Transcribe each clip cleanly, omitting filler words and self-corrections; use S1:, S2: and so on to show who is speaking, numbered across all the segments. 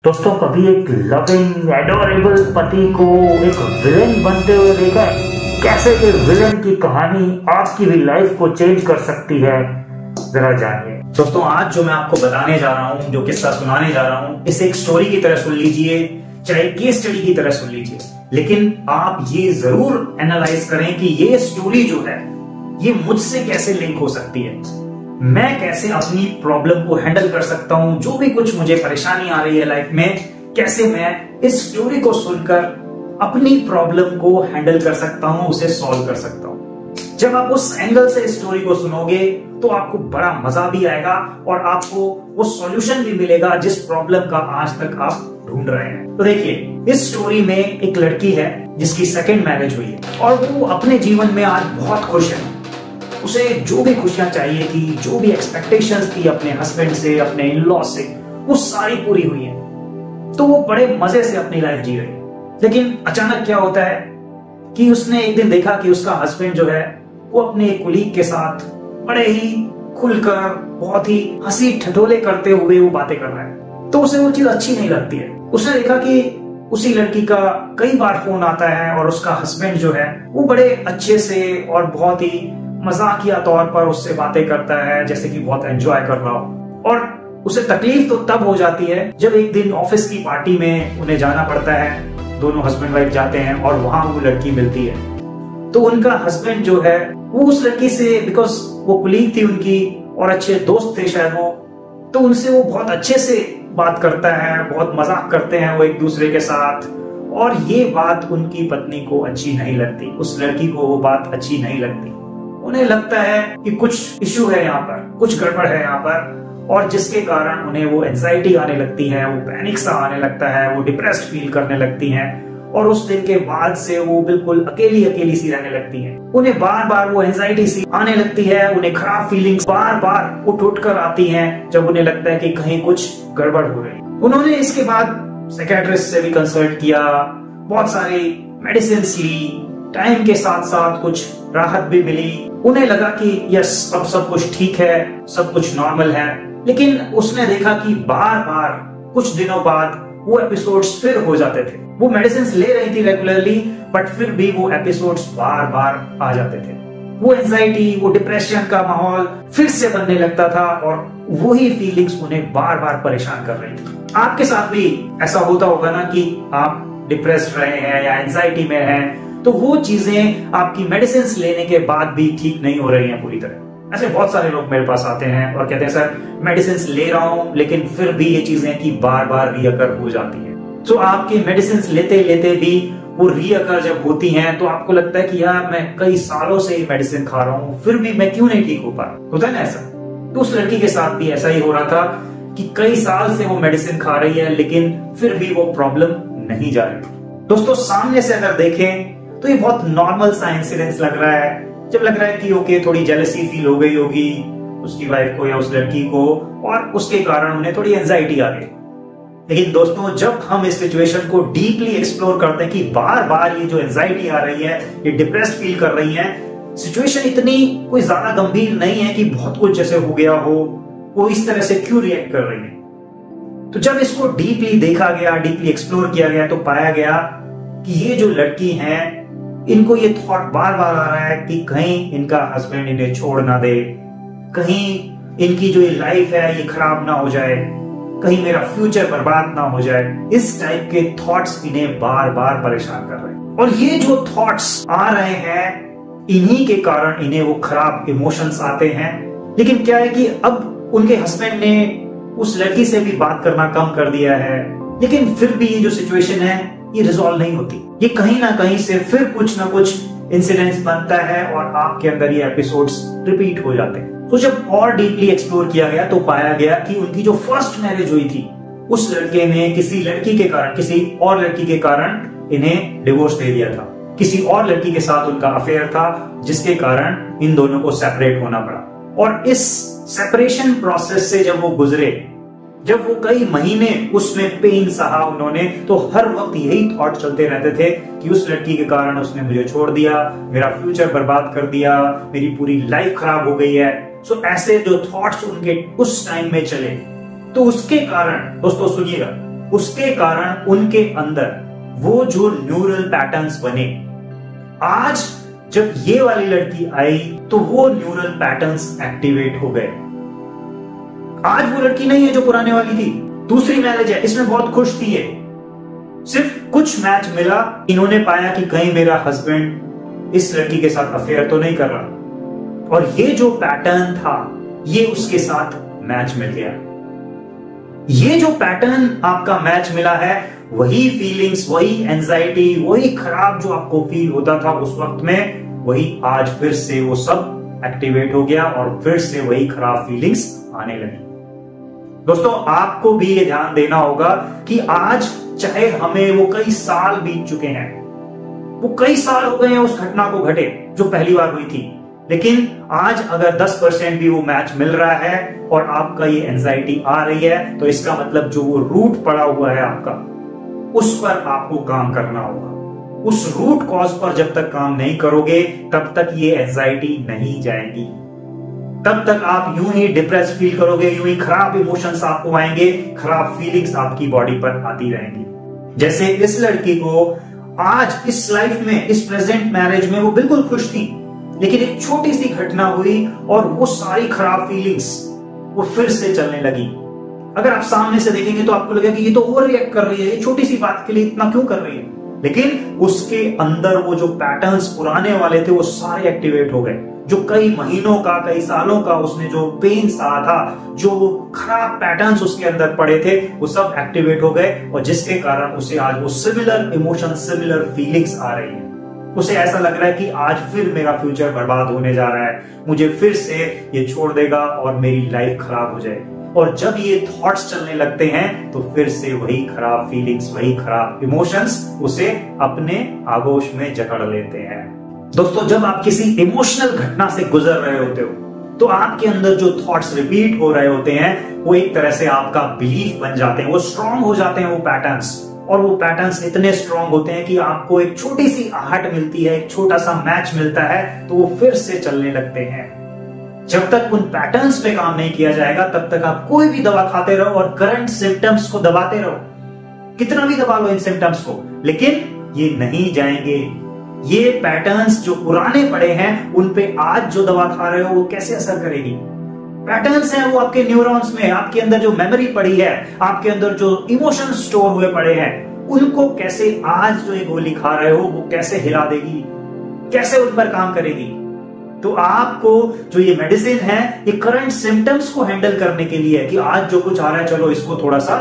S1: दोस्तों कभी एक लविंग एडोरेबल पति को एक विलेन बनते हुए देखा है? कैसे एक विलेन की कहानी आपकी भी लाइफ को चेंज कर सकती है, जरा जानिए।
S2: दोस्तों आज जो मैं आपको बताने जा रहा हूँ, जो किस्सा सुनाने जा रहा हूँ, इसे एक स्टोरी की तरह सुन लीजिए, चाहे केस स्टडी की तरह सुन लीजिए, लेकिन आप ये जरूर एनालाइज करें कि ये स्टोरी जो है ये मुझसे कैसे लिंक हो सकती है। मैं कैसे अपनी प्रॉब्लम को हैंडल कर सकता हूं, जो भी कुछ मुझे परेशानी आ रही है लाइफ में, कैसे मैं इस स्टोरी को सुनकर अपनी प्रॉब्लम को हैंडल कर सकता हूं, उसे सॉल्व कर सकता हूं। जब आप उस एंगल से इस स्टोरी को सुनोगे तो आपको बड़ा मजा भी आएगा और आपको वो सॉल्यूशन भी मिलेगा जिस प्रॉब्लम का आज तक आप ढूंढ रहे हैं। तो देखिए, इस स्टोरी में एक लड़की है जिसकी सेकेंड मैरिज हुई है और वो अपने जीवन में आज बहुत खुश है। उसे जो भी खुशियां चाहिए थी, जो भी एक्सपेक्टेशंस थी अपने हस्बैंड से, अपने इन-लॉ से, वो सारी पूरी हुई है। तो वो बड़े मजे से अपनी लाइफ जी रही है। लेकिन अचानक क्या होता है कि उसने एक दिन देखा कि उसका हस्बैंड जो है वो अपने कुलीग के साथ बड़े ही खुलकर, बहुत ही हंसी ठिठोले करते हुए वो बातें कर रहा है। तो उसे वो चीज अच्छी नहीं लगती है। उसने देखा कि उसी लड़की का कई बार फोन आता है और उसका हस्बैंड जो है वो बड़े अच्छे से और बहुत ही मजाकिया तौर पर उससे बातें करता है, जैसे कि बहुत एंजॉय कर रहा हो। और उसे तकलीफ तो तब हो जाती है जब एक दिन ऑफिस की पार्टी में उन्हें जाना पड़ता है। दोनों हस्बैंड वाइफ जाते हैं और वहां वो लड़की मिलती है। तो उनका हस्बैंड जो है वो उस लड़की से, बिकॉज वो कुलीग थी उनकी और अच्छे दोस्त थे शायद वो, तो उनसे वो बहुत अच्छे से बात करता है, बहुत मजाक करते हैं वो एक दूसरे के साथ। और ये बात उनकी पत्नी को अच्छी नहीं लगती, उस लड़की को वो बात अच्छी नहीं लगती। उन्हें लगता है कि कुछ इश्यू है यहाँ पर, कुछ गड़बड़ है यहाँ पर, और जिसके कारण उन्हें वो एंजाइटी आने लगती है, वो पैनिक सा आने लगता है, वो डिप्रेस्ड फील करने लगती हैं। और उस दिन के बाद से वो बिल्कुल अकेली अकेली सी रहने लगती हैं। उन्हें बार बार वो एंजाइटी सी आने लगती है, उन्हें खराब फीलिंग्स बार बार उठ कर आती हैं जब उन्हें लगता है कि कहीं कुछ गड़बड़ हो रही। उन्होंने इसके बाद साइकियाट्रिस्ट से भी कंसल्ट किया, बहुत सारी मेडिसिन ली, टाइम के साथ साथ कुछ राहत भी मिली। उन्हें लगा कि यस, अब सब कुछ ठीक है, सब कुछ नॉर्मल है। लेकिन उसने देखा कि बार बार कुछ दिनों बाद वो एपिसोड्स फिर हो जाते थे। वो मेडिसिन ले रही थी रेगुलरली, बट फिर भी वो एपिसोड्स बार बार आ जाते थे। वो एंजाइटी, वो डिप्रेशन का माहौल फिर से बनने लगता था और वही फीलिंग्स उन्हें बार बार परेशान कर रही थी। आपके साथ भी ऐसा होता होगा ना कि आप डिप्रेस्ड रहे हैं या एंजाइटी में हैं, तो वो चीजें आपकी मेडिसिन लेने के बाद भी ठीक नहीं हो रही हैं पूरी तरह। ऐसे बहुत सारे लोग मेरे पास आते हैं और कहते हैं सर मेडिसिन ले रहा हूं लेकिन फिर भी ये चीजें की बार बार रीअकर हो जाती है। तो आपकी मेडिसिन लेते लेते भी वो रीअकर जब होती हैं तो आपको लगता है कि यार मैं कई सालों से मेडिसिन खा रहा हूँ, फिर भी मैं क्यों नहीं ठीक हो पा रहा। होता है ना ऐसा। तो उस लड़की के साथ भी ऐसा ही हो रहा था कि कई साल से वो मेडिसिन खा रही है लेकिन फिर भी वो प्रॉब्लम नहीं जा रही। दोस्तों सामने से अगर देखें तो ये बहुत नॉर्मल सा इंसिडेंस लग रहा है। जब लग रहा है कि ओके, थोड़ी जेलसी फील हो गई होगी उसकी वाइफ को या उस लड़की को और उसके कारण उन्हें थोड़ी एंजाइटी आ गई। लेकिन दोस्तों जब हम इस सिचुएशन को डीपली एक्सप्लोर करते हैं कि बार बार ये जो एंजाइटी आ रही है, ये डिप्रेस्ड फील कर रही है, सिचुएशन इतनी कोई ज्यादा गंभीर नहीं है कि बहुत कुछ जैसे हो गया हो, वो इस तरह से क्यों रिएक्ट कर रही है। तो जब इसको डीपली देखा गया, डीपली एक्सप्लोर किया गया, तो पाया गया कि ये जो लड़की है इनको ये थॉट बार बार आ रहा है कि कहीं इनका हस्बैंड इन्हें छोड़ ना दे, कहीं इनकी जो ये लाइफ है ये खराब ना हो जाए, कहीं मेरा फ्यूचर बर्बाद ना हो जाए। इस टाइप के थॉट्स इन्हें बार बार परेशान कर रहे हैं। और ये जो थॉट्स आ रहे हैं इन्हीं के कारण इन्हें वो खराब इमोशंस आते हैं। लेकिन क्या है कि अब उनके हस्बैंड ने उस लड़की से भी बात करना कम कर दिया है, लेकिन फिर भी ये जो सिचुएशन है ये रिजॉल्व नहीं होती। ये कहीं ना कहीं से फिर कुछ ना कुछ इंसिडेंट्स बनता है और आपके अंदर ये एपिसोड्स रिपीट हो जाते हैं। तो जब और डीपली एक्सप्लोर किया गया तो पाया गया कि उनकी जो फर्स्ट मैरिज हुई थी उस लड़के ने किसी लड़की के कारण, किसी और लड़की के कारण इन्हें डिवोर्स दे दिया था। किसी और लड़की के साथ उनका अफेयर था जिसके कारण इन दोनों को सेपरेट होना पड़ा। और इस सेपरेशन प्रोसेस से जब वो गुजरे, जब वो कई महीने उसमें पेन सहा उन्होंने, तो हर वक्त यही थॉट चलते रहते थे कि उस लड़की के कारण उसने मुझे छोड़ दिया, मेरा फ्यूचर बर्बाद कर दिया, मेरी पूरी लाइफ खराब हो गई है। सो ऐसे जो थॉट्स उनके उस टाइम में चले, तो उसके कारण दोस्तों सुनिएगा, उसके कारण उनके अंदर वो जो न्यूरल पैटर्न्स बने, आज जब ये वाली लड़की आई तो वो न्यूरल पैटर्न्स एक्टिवेट हो गए। आज वो लड़की नहीं है जो पुराने वाली थी, दूसरी मैरिज है, इसमें बहुत खुश थी। ये सिर्फ कुछ मैच मिला, इन्होंने पाया कि कहीं मेरा हस्बैंड इस लड़की के साथ अफेयर तो नहीं कर रहा, और ये जो पैटर्न था ये उसके साथ मैच मिल गया। ये जो पैटर्न आपका मैच मिला है, वही फीलिंग्स, वही एंजाइटी, वही खराब जो आपको फील होता था उस वक्त में, वही आज फिर से वो सब एक्टिवेट हो गया और फिर से वही खराब फीलिंग्स आने लगी। दोस्तों, आपको भी ये ध्यान देना होगा कि आज चाहे हमें वो कई साल बीत चुके हैं, वो कई साल हो गए हैं उस घटना को घटे जो पहली बार हुई थी, लेकिन आज अगर 10% भी वो मैच मिल रहा है और आपका ये एंजाइटी आ रही है, तो इसका मतलब जो वो रूट पड़ा हुआ है आपका, उस पर आपको काम करना होगा। उस रूट कॉज पर जब तक काम नहीं करोगे तब तक ये एंजाइटी नहीं जाएगी, तब तक आप यूं ही डिप्रेस फील करोगे, यूं ही खराब इमोशंस आपको आएंगे, खराब फीलिंग्स आपकी बॉडी पर आती रहेंगी। जैसे इस लड़की को आज इस लाइफ में, इस प्रेजेंट मैरिज में वो बिल्कुल खुश थी, लेकिन एक छोटी सी घटना हुई और वो सारी खराब फीलिंग्स वो फिर से चलने लगी। अगर आप सामने से देखेंगे तो आपको लगेगा कि ये तो ओवर रिएक्ट कर रही है, ये छोटी सी बात के लिए इतना क्यों कर रही है, लेकिन उसके अंदर वो जो पैटर्न्स पुराने वाले थे वो सारे एक्टिवेट हो गए। जो कई महीनों का, कई सालों का उसने जो पेन सहा था, जो खराब पैटर्न्स उसके अंदर पड़े थे, वो सब एक्टिवेट हो गए, और जिसके कारण उसे आज वो सिमिलर इमोशन, सिमिलर फीलिंग्स आ रही है। उसे ऐसा लग रहा है कि आज फिर मेरा फ्यूचर बर्बाद होने जा रहा है, मुझे फिर से ये छोड़ देगा और मेरी लाइफ खराब हो जाएगी। और जब ये थॉट्स चलने लगते हैं तो फिर से वही खराब फीलिंग्स, वही खराब इमोशंस उसे अपने आगोश में जकड़ लेते हैं। दोस्तों, जब आप किसी इमोशनल घटना से गुजर रहे होते हो तो आपके अंदर जो थॉट्स रिपीट हो रहे होते हैं वो एक तरह से आपका बिलीफ बन जाते हैं, वो स्ट्रांग हो जाते हैं वो पैटर्न्स, और वो पैटर्न्स इतने स्ट्रांग होते हैं कि आपको एक छोटी सी आहट मिलती है, एक छोटा सा मैच मिलता है तो वो फिर से चलने लगते हैं। जब तक उन पैटर्न्स पे काम नहीं किया जाएगा तब तक आप कोई भी दवा खाते रहो और करंट सिम्टम्स को दबाते रहो, कितना भी दबा लो इन सिम्टम्स को, लेकिन ये नहीं जाएंगे। ये पैटर्न्स जो पुराने पड़े हैं उन पे आज जो दवा खा रहे हो वो कैसे असर करेगी। पैटर्न्स हैं वो आपके न्यूरॉन्स में, आपके अंदर जो मेमोरी पड़ी है, आपके अंदर जो इमोशन स्टोर हुए पड़े हैं, उनको कैसे आज जो ये गोली खा रहे हो वो कैसे हिला देगी, कैसे उन पर काम करेगी। तो आपको जो ये मेडिसिन है ये करंट सिम्टम्स को हैंडल करने के लिए है कि आज जो कुछ आ रहा है चलो इसको थोड़ा सा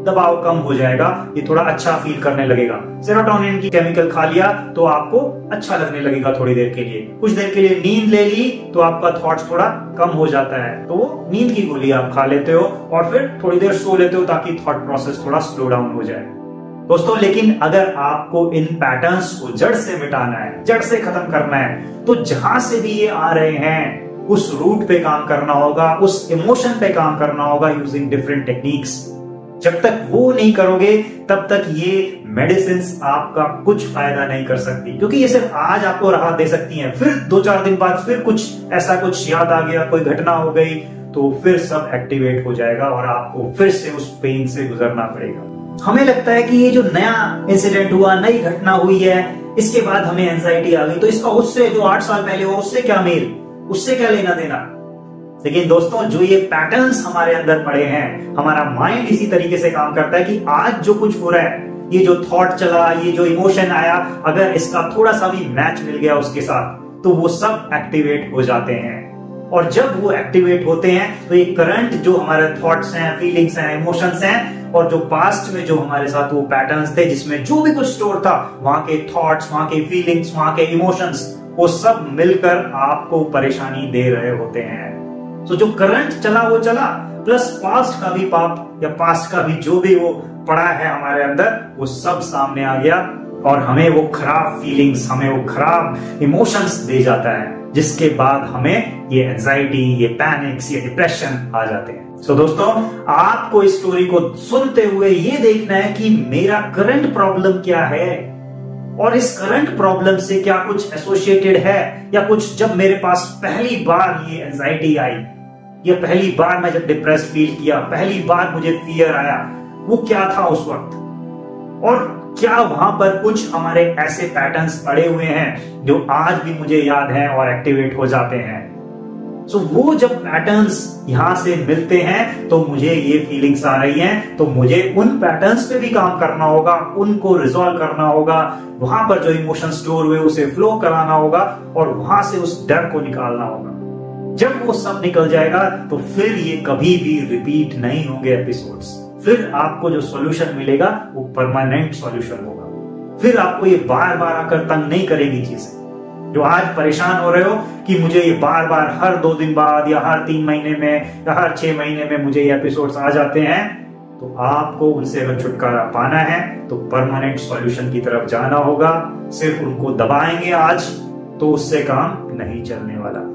S2: दबाव कम हो जाएगा, ये थोड़ा अच्छा फील करने लगेगा। सेरोटोनिन की केमिकल खा लिया तो आपको अच्छा लगने लगेगा थोड़ी देर के लिए, कुछ देर के लिए नींद ले ली तो आपका थॉट्स थोड़ा कम हो जाता है, तो वो नींद की गोली आप खा लेते हो और फिर थोड़ी देर सो लेते हो ताकि थॉट प्रोसेस थोड़ा स्लो डाउन हो जाए। दोस्तों, लेकिन अगर आपको इन पैटर्न्स को जड़ से मिटाना है, जड़ से खत्म करना है, तो जहां से भी ये आ रहे हैं उस रूट पे काम करना होगा, उस इमोशन पे काम करना होगा यूजिंग डिफरेंट टेक्निक्स। जब तक वो नहीं करोगे तब तक ये मेडिसिन्स आपका कुछ फायदा नहीं कर सकती, क्योंकि ये सिर्फ आज आपको राहत दे सकती हैं, फिर 2-4 दिन बाद फिर कुछ ऐसा कुछ याद आ गया, कोई घटना हो गई तो फिर सब एक्टिवेट हो जाएगा और आपको फिर से उस पेन से गुजरना पड़ेगा। हमें लगता है कि ये जो नया इंसिडेंट हुआ, नई घटना हुई है, इसके बाद हमें एंजाइटी आ गई, तो इसका उससे जो 8 साल पहले हुआ उससे क्या मेल, उससे क्या लेना देना। लेकिन दोस्तों, जो ये पैटर्न्स हमारे अंदर पड़े हैं, हमारा माइंड इसी तरीके से काम करता है कि आज जो कुछ हो रहा है, ये जो थॉट चला, ये जो इमोशन आया, अगर इसका थोड़ा सा भी मैच मिल गया उसके साथ तो वो सब एक्टिवेट हो जाते हैं। और जब वो एक्टिवेट होते हैं तो ये करंट जो हमारे थॉट्स हैं, फीलिंग्स हैं, इमोशंस हैं, और जो पास्ट में जो हमारे साथ वो पैटर्न्स थे जिसमें जो भी कुछ स्टोर था, वहां के थॉट्स, वहां के फीलिंग्स, वहां के इमोशंस, वो सब मिलकर आपको परेशानी दे रहे होते हैं। तो जो करंट चला वो चला, प्लस पास्ट का भी पाप या पास्ट का भी जो भी वो पड़ा है हमारे अंदर, वो सब सामने आ गया और हमें वो खराब फीलिंग्स, हमें वो खराब इमोशंस दे जाता है, जिसके बाद हमें ये एंजाइटी, ये पैनिक्स, ये डिप्रेशन आ जाते हैं। सो दोस्तों, आपको इस स्टोरी को सुनते हुए ये देखना है कि मेरा करंट प्रॉब्लम क्या है और इस करंट प्रॉब्लम से क्या कुछ एसोसिएटेड है, या कुछ जब मेरे पास पहली बार ये एंजाइटी आई, या पहली बार मैं जब डिप्रेस फील किया, पहली बार मुझे फियर आया, वो क्या था उस वक्त, और क्या वहां पर कुछ हमारे ऐसे पैटर्न्स पड़े हुए हैं जो आज भी मुझे याद हैं और एक्टिवेट हो जाते हैं। सो वो जब पैटर्न्स यहां से मिलते हैं तो मुझे ये फीलिंग्स आ रही हैं, तो मुझे उन पैटर्न्स पे भी काम करना होगा, उनको रिजॉल्व करना होगा, वहां पर जो इमोशन स्टोर हुए उसे फ्लो कराना होगा और वहां से उस डर को निकालना होगा। जब वो सब निकल जाएगा तो फिर ये कभी भी रिपीट नहीं होंगे एपिसोड्स। फिर आपको जो सॉल्यूशन मिलेगा वो परमानेंट सॉल्यूशन होगा। फिर आपको ये बार बार आकर तंग नहीं करेगी चीजें। जो आज परेशान हो रहे हो कि मुझे ये बार बार हर 2 दिन बाद या हर 3 महीने में या हर 6 महीने में मुझे ये एपिसोड्स आ जाते हैं, तो आपको उनसे अगर छुटकारा पाना है तो परमानेंट सॉल्यूशन की तरफ जाना होगा। सिर्फ उनको दबाएंगे आज तो उससे काम नहीं चलने वाला।